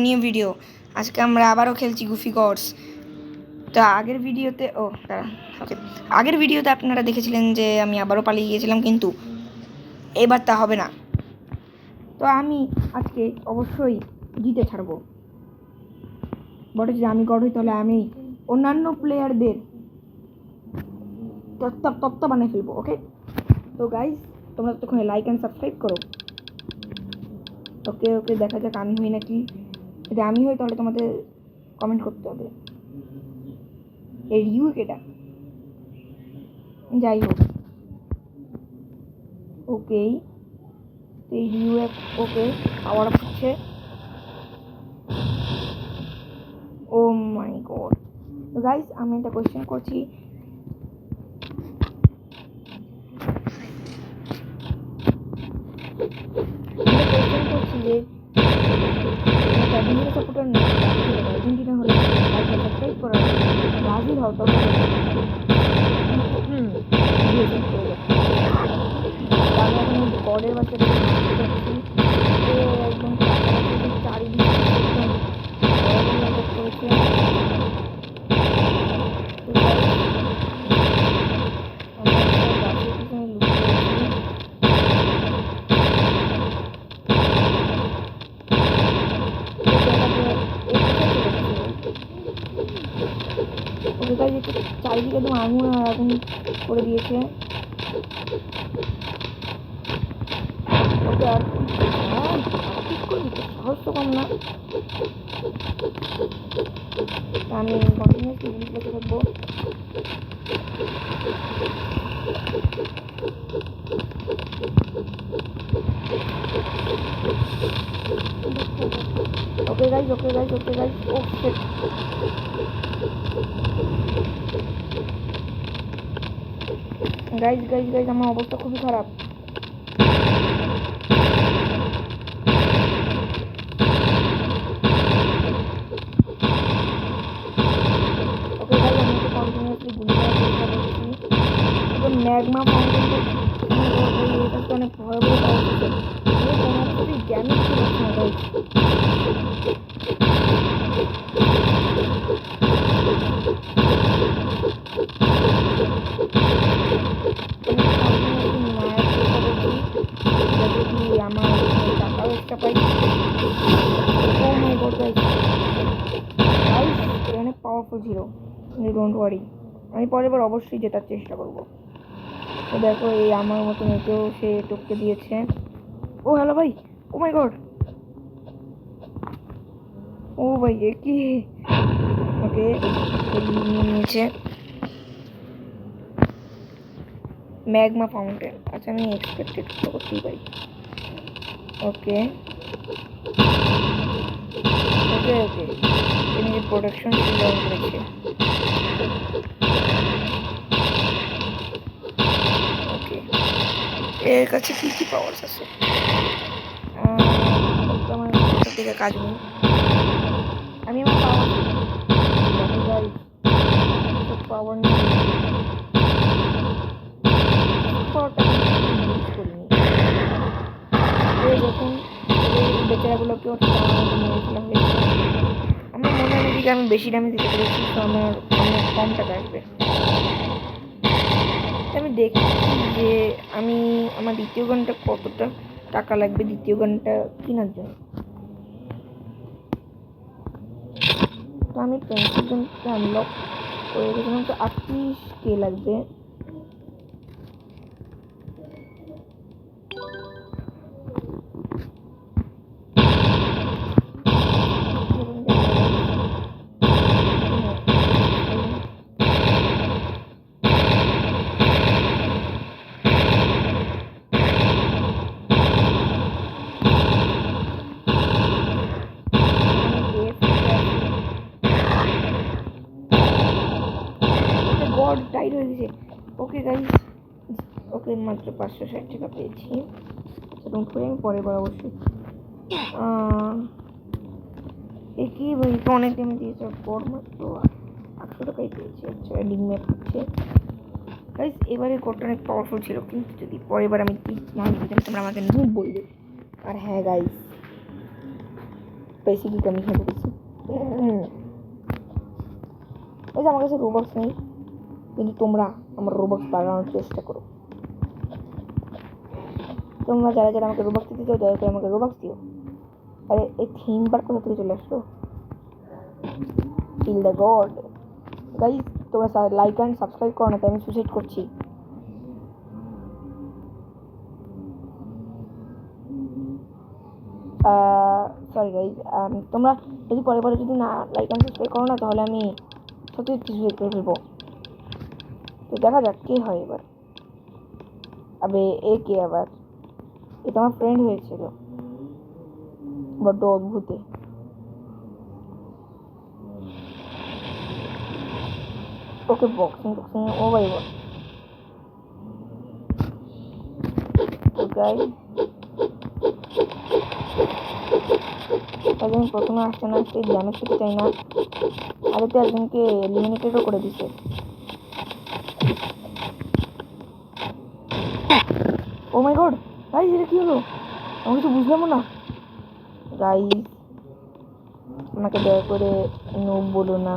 New video. আজকে আমরা আবারও খেলছি গুফি গডস। তো আগের ভিডিওতে আপনারা দেখেছিলেন যে আমি আবারও পালিয়ে গিয়েছিলাম, কিন্তু এবার তা হবে না। তো আমি আজকে অবশ্যই জিতে ছাড়বো। বটে যদি আমি গড হই তাহলে আমি অন্যান্য প্লেয়ারদের তত্ত্ব বানিয়ে ফেলবো। ওকে, তো গাইজ তোমরা ততক্ষণে লাইক অ্যান্ড সাবস্ক্রাইব করো। ওকে ওকে, দেখা যাক আমি হই নাকি। যদি আমি হই তাহলে তোমাদের কমেন্ট করতে হবে এই রিউ কেটা। যাই হোক, ওকে এই রিউ ওকে পাওয়ার আপ হচ্ছে। ও মাই গড। তো গাইজ আমি একটা কোয়েশ্চেন করছি, যে সাপোর্টার না আর্জেন্টিনা হলে সাবস্ক্রাইব করার রাজি হও, তবে আমি এখন গডের বাচ্চাটা একদম চারিদিকে করেছে। চারিদিকে একদম আগুন আর আগুন করে দিয়েছে। ওকে, আর ঠিক করবি তো, সাহস তো কম না। আমি কন্টিনিউসলি ইংলিশ লেখে থাকবো। ওকে গাইজ, ও শিট। গাইজ আমার অবস্থা খুবই খারাপ। ওকে গাইজ, আমি তো কন্টিনিউসলি গুলি করার চেষ্টা করছি। ম্যাগমা ফাউন্টেন তো অনেক ভয়াবহ পাওয়া যেত, কোনো কিছুই ড্যামেজ ছিল না গাইজ। আমার টাকাও একটা পাই। ও মাই গড গাইজ, অনেক পাওয়ারফুল ছিল। ডোন্ট ওয়ারি, আমি পরের বার অবশ্যই জেতার চেষ্টা করব। তো দেখো, এই আমার মতন একেও সে টপকে দিয়েছে। ও হ্যালো ভাই, ও মাই গড, ও ভাই এ কি। ওকে নিয়েছে ম্যাগমা ফাউন্টেন। আচ্ছা, আমি এক্সপেক্টেড করতেই পারি। ওকে ওকে ওকে, তিনি প্রোডাকশন ডাউন করেছে। ওকে, এর কাছে কি কি পাওয়ার আছে? আমার সব থেকে কাজ নেই। আমি আমার পাওয়ার নিয়ে দেখুন, বেচারাগুলোকে আমার মনে হয় যে আমি বেশি ড্যামেজ দিতে পেরেছি, তো আমার অনেক কম টাকা আসবে। আমি দেখছি যে আমি আমার দ্বিতীয় গানটা কতটা টাকা লাগবে দ্বিতীয় গানটা কেনার জন্য। তো আমি পেন্সিল গানটা আনলক করে রেখেছিলাম, তো 38K লাগবে। টাইট হয়ে গেছে। ওকে গাইস, ওকে মাত্র 560 টাকা পেয়েছি। ডোন্ট ওয়ারি, আমি পরের বার অবশ্যই একই ভাই তো অনেক টাইমে দিয়েছে, পর মাত্র 800 টাকাই পেয়েছি। আচ্ছা, এন্ডিং ম্যাপ হচ্ছে গাইস। এবারে কোডটা অনেক পাওয়ারফুল ছিল, কিন্তু যদি পরের বার আমি কি না দিতাম তোমরা আমাকে নুব বলবে। আর হ্যাঁ গাইস, पैसे की कमी है थोड़ी सी। वैसे আমার কাছে রোবক্স নেই, কিন্তু তোমরা আমার রোবক্স বাড়ানোর চেষ্টা করো। তোমরা যারা যারা আমাকে রোবক্স দিতে চাও দয়া করে আমাকে রোবক্স দিও। আরে এই থিম বার কোথা থেকে চলে আসলো? Kill the god. গাইস তোমরা লাইক অ্যান্ড সাবস্ক্রাইব করো না, তাই আমি সুইসাইড করছি। সরি গাইস, তোমরা যদি পরে পরে যদি না লাইক অ্যান্ড সাবস্ক্রাইব করো না, তাহলে আমি সত্যি সুইসাইড করে ফেলবো। তো দেখা যাক কে হয় এবার। আবে এ কে আবার? এটা আমার ফ্রেন্ড হয়েছিল, বড্ড অদ্ভুতে। ওকে বক্সিং বক্সিং ও ভাই বল। একজন প্রথমে আসতে না আসতে ড্যামেজ পেতে চাই না, আগে তো একজনকে এলিমিনেটেডও করে দিছে। ও মাই গড গাইস, এটা কি হলো? আমি কিছু বুঝলাম না গাইস। আমাকে দয়া করে নুব বলো না।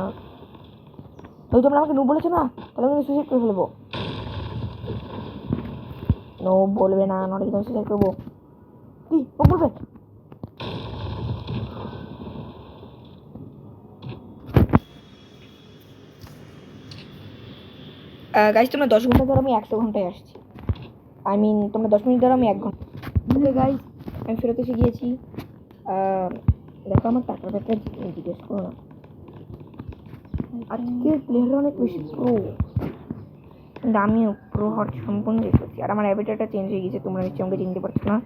ওই তোমরা আমাকে নুব বলেছো না, তাহলে আমি সুইসাইড করে ফেলবো। নুব বলবে না, নটা কিন্তু আমি সুইসাইড করবো। কি ও বলবে? গাইস তোমরা 10 ঘন্টা ধরে আমি 100 ঘন্টায় আসছি। আই মিন তোমরা 10 মিনিট ধরে আমি 1 ঘন্টা। ওকে গাইস আমি ফেরত এসে গিয়েছি। দেখো আমার টাকার ব্যাপারে জিজ্ঞেস করো না। আজকের প্লেয়াররা অনেক বেশি প্রো, কিন্তু আমিও প্রো হওয়ার সম্পূর্ণ চেষ্টা করছি। আর আমার অ্যাভিটারটা চেঞ্জ হয়ে গেছে, তোমরা নিশ্চয়ই আমাকে চিনতে পারছো না।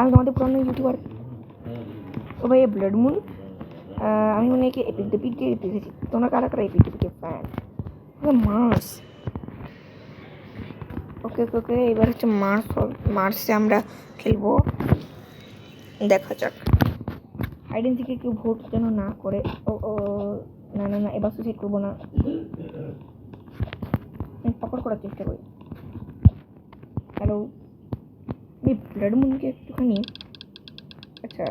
আমি তোমাদের পুরনো ইউটিউবার। ও ভাই ব্লাড মুন, আমি মনে হয় এপিক ডেপিককে দেখেছি। তোমরা কারা কারা এপিক ডেপিকের ফ্যান? মার্স। ওকে ওকে ওকে, এবার হচ্ছে মার্সে আমরা খেলবো। দেখা যাক। হাইড এন্ড সিকে কেউ ভোট যেন না করে। ও ও না না না, এবার সুইসাইড করবো না, পকড় করার চেষ্টা করি। হ্যালো, আমি ব্লাড মুনকে একটুখানি, আচ্ছা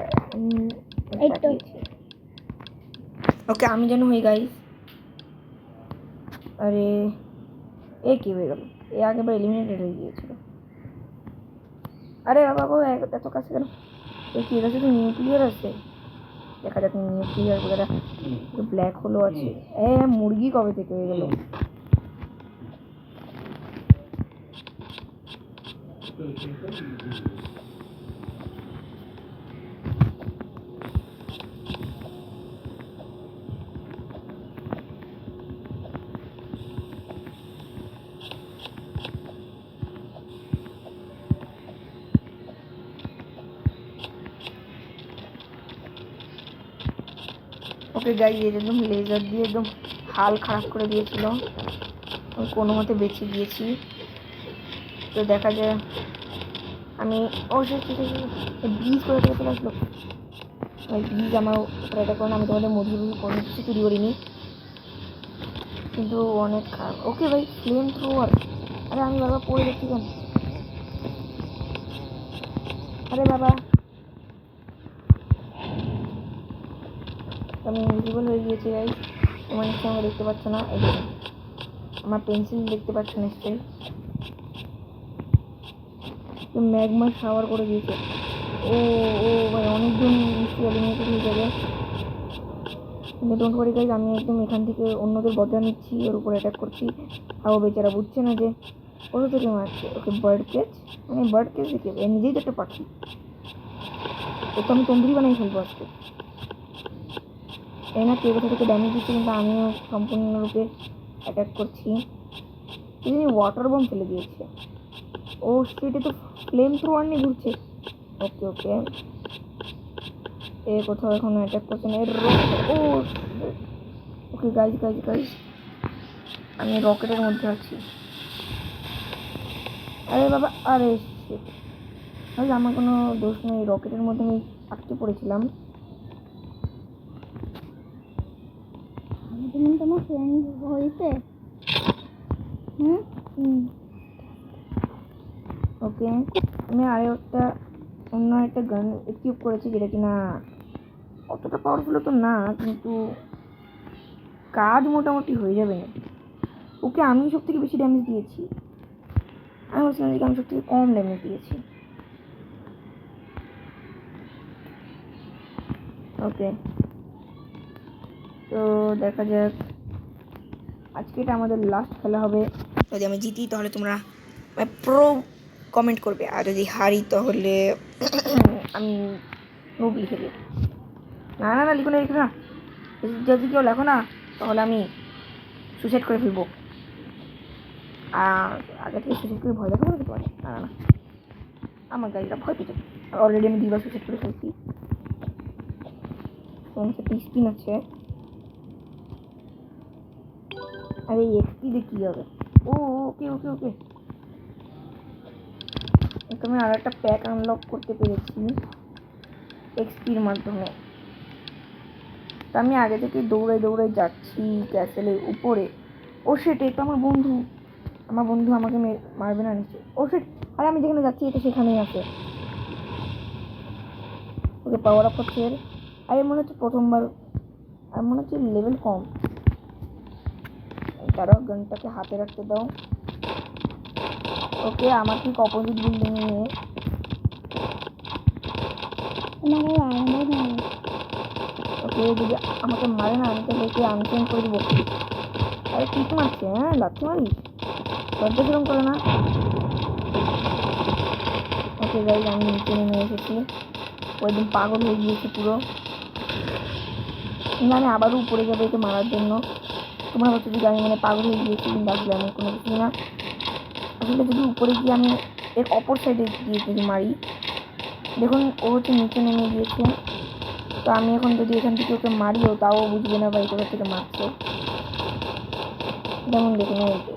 ওকে আমি যেন হই গাইস। আরে এ কি হয়ে গেল? এ আগেবার এলিমিনেটেড হয়ে গিয়েছিল। আরে বাবা গো, এত কাছে কেন? এ কি এটা শুধু নিউক্লিয়ার আছে? দেখা যাক নিউক্লিয়ার বগেরা ব্ল্যাক হোলও আছে। মুরগি কবে থেকে হয়ে গেল? ওকে গাইস, একদম লেজার দিয়ে একদম হাল খারাপ করে দিয়েছিল, কোনো মতে বেঁচে গিয়েছি। তো দেখা যায় আমি ব্রিজ করে থেকে চলে আসলো। ওই ব্রিজ আমার উপরে এটা কারণ আমি তোমাদের মধুর কোনো কিছু চুরি করিনি, কিন্তু অনেক খারাপ। ওকে ভাই ফ্লেম থ্রোয়ার। আরে আমি বারবার পড়ে যাচ্ছি কেন? আরে বাবা আমি ইনভিজিবল হয়ে গিয়েছি গাইস। তোমার নিশ্চয়ই আমাকে দেখতে পাচ্ছ না, এই দেখুন আমার পেন্সিল দেখতে পাচ্ছ নিশ্চয়ই। ম্যাগমা শাওয়ার করে দিয়েছে। ও ও ভাই অনেকজন নিশ্চয়ই এলিমিনেটেড হয়ে যাবে। কিন্তু ডোন্ট ওয়ারি গাইস, আমি একদম এখান থেকে অন্যদের বদলা নিচ্ছি, ওর উপর অ্যাটাক করছি। আর ও বেচারা বুঝছে না যে ওর থেকে মারছে। ওকে বার্ড কেজ, মানে বার্ড কেজ দেখে নিজেই তো একটা পাখি, ও তো আমি তন্দুরি বানাই ফেলবো আজকে। তাই না, কেউ কোথা থেকে ড্যামেজ দিচ্ছে, কিন্তু আমিও সম্পূর্ণরূপে অ্যাটাক করছি। তিনি ওয়াটার বম ফেলে দিয়েছে। ও স্ট্রিটে তো ফ্লেম থ্রোয়ার নিয়ে ঘুরছে। ওকে ওকে, এ কোথাও এখন অ্যাটাক করছে না। ও ওকে গাইজ গাইজ গাইজ, আমি রকেটের মধ্যে আছি। আরে বাবা, আরে আমার কোনো দোষ নেই, রকেটের মধ্যে আমি আটকে পড়েছিলাম। তোমার ফ্রেন্ড হয়েছে? ওকে আমি অন্য একটা গান ইকুইপ করেছি, যেটা কিনা অতটা পাওয়ারফুল তো না, কিন্তু কাজ মোটামুটি হয়ে যাবে না। ওকে আমি সব থেকে বেশি ড্যামেজ দিয়েছি, আমি বলছিলাম যে আমি সব থেকে কম ড্যামেজ দিয়েছি। ওকে, তো দেখা যাক, আজকে এটা আমাদের লাস্ট খেলা হবে। যদি আমি জিতি তাহলে তোমরা প্রো কমেন্ট করবে, আর যদি হারি তাহলে আমি নোব লিখে দেব। না না না, লিখো না লিখো না, যদি কেউ লেখো না তাহলে আমি সুইসাইড করে ফেলবো। আর আগে থেকে সুইসাইড করে ভয় দেখাবো না তোমার? না না, আমার গাড়িটা ভয় পেতে, আর অলরেডি আমি 2বার সুইসাইড করে ফেলছি। একটা স্পিন আছে, আর এই এক্সপি দিয়ে কী হবে? ও ওকে ওকে ওকে, আমি আর একটা প্যাক আনলক করতে পেরেছি এক্সপির মাধ্যমে। তা আমি আগে থেকে দৌড়ে দৌড়ে যাচ্ছি ক্যাসেলের উপরে। ও সেট, তো আমার বন্ধু আমাকে মারবে না নিশ্চয়। ও সেট, আরে আমি যেখানে যাচ্ছি এটা সেখানেই আছে। ওকে, পাওয়ার আপ হচ্ছে। আরে মনে হচ্ছে প্রথমবার, আর মনে হচ্ছে লেভেল কম। তারা গানটাকে হাতে রাখতে দাও। ওকে, আমার ঠিক অপোজিট বিল্ডিং নিয়ে ওকে, যদি আমাকে মারে না আমি তাহলে ওকে আনচেঞ্জ করে দেবো। আরে ঠিক মারছে, হ্যাঁ লাথি মারি, লজ্জা কিরম করে না। ওকে গাইজ, আমি নিচে নেমে এসেছি। ওই দিন পাগল হয়ে গিয়েছে পুরো, আমি আবারও উপরে যাবো একে মারার জন্য। তোমরা হচ্ছে যদি আমি মানে পাগল হয়ে গিয়েছি, কিন্তু আসলে আমি কোনো কিছু না। আসলে যদি উপরে গিয়ে আমি এর অপর সাইডে গিয়ে যদি মারি, দেখুন ও হচ্ছে নিচে নেমে গিয়েছে। তো আমি এখন যদি এখান থেকে ওকে মারিও তাও বুঝবে না ভাই কোথা থেকে মারছে। যেমন দেখুন ওইতে,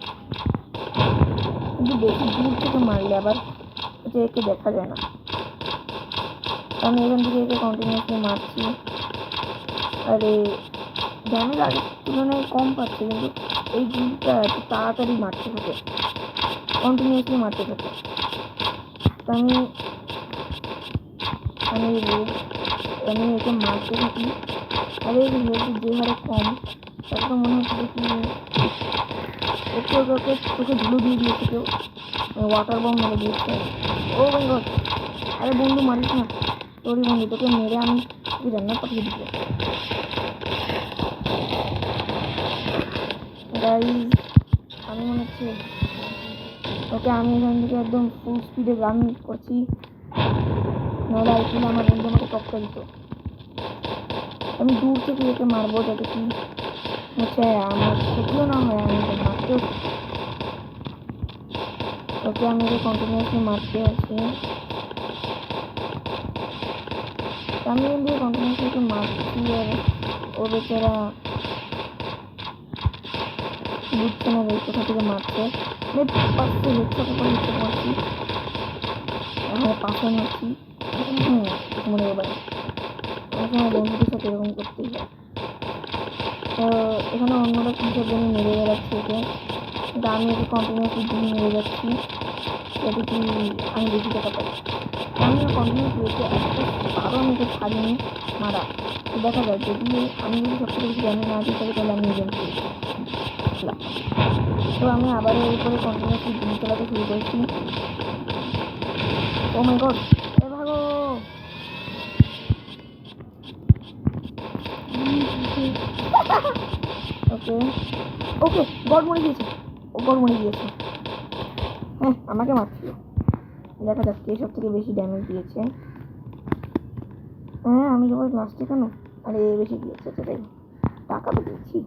কিন্তু বেশি দূর থেকে মারলে আবার এটা একে দেখা যায় না। আমি এখান থেকে একে কন্টিনিউসলি মারছি, আরে ড্যামেজ আগের তুলনায় কম পাচ্ছে, কিন্তু এই গুলিটা এত তাড়াতাড়ি মারতে থাকে, কন্টিনিউসলি মারতে থাকে। তো আমি একে মারতে থাকি। আরে হেলথ যে হারে কম, তাতে তো মনে হচ্ছে যে কি ওকে ওকে তোকে ধুলো দিয়ে দিয়েছে কেউ, ওয়াটার বম মেরে দিয়েছে। ও মাই গড, আরে বন্ধু মারিস না, তোরই বন্ধু, তোকে মেরে আমি তুই রান্না পাঠিয়ে দিতে। গাইজ, আমি মনে হচ্ছে ওকে আমি এখান থেকে একদম ফুল স্পিডে রান করছি, নাহলে আইপিএল আমার বন্ধু আমাকে টপকা দিত। আমি দূর থেকে একে মারবো যাতে কি হচ্ছে আমার ক্ষতিও না হয়, আমি মারতেও। ওকে আমি একে কন্টিনিউসলি মারতে আছি, আমি কিন্তু কন্টিনিউসলি একে মারছি, আর ও বেচারা বুঝছে না যে কোথা থেকে মারছে। আমি পাশে হেডশট করে হেডশট মারছি, আমার পাশে মারছি। মনে এবার আমার বন্ধুদের সাথে এরকম করতেই হয়। তো এখানে অন্যরা কী সব জন্য মেরে বেড়াচ্ছে ওকে, কিন্তু আমি ওকে কন্টিনিউসলি দিয়ে মেরে যাচ্ছি যাতে কি আমি বেশি টাকা পাই। আমি কন্টিনিউসলি ওকে একটা আরও আমি ওকে ছাড়িনি মারা। তো দেখা যায় যদি আমি যদি সবথেকে বেশি ড্যামেজ না দিতে পারি তাহলে আমি ইভেন্ট করি। তো আমি আবারও এর উপরে কন্টিনিউসলি গুলি চালাতে শুরু করেছি। ও মাই গড, এ ভাগো। ওকে ওকে, গড মরে গিয়েছে, ও গড মরে গিয়েছে। হ্যাঁ আমাকে মারছিল, দেখা যাক কে সব থেকে বেশি ড্যামেজ দিয়েছে। হ্যাঁ আমি যখন লাস্টে কেন, আরে বেশি দিয়েছে সেটাই, টাকা তো দিচ্ছি।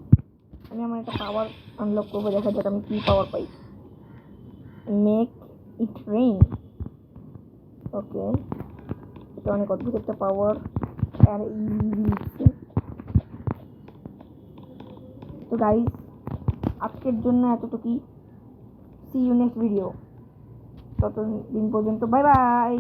আমি আমার একটা পাওয়ার আনলক করবো, দেখা যাক আমি কী পাওয়ার পাই। মেক ইট রেইন, ওকে, এটা অনেক অদ্ভুত একটা পাওয়ার। আর লিখছে। তো গাইজ, আজকের জন্য এতটুকুই। সি ইউ নেক্সট ভিডিও, ততদিন পর্যন্ত বাই বাই।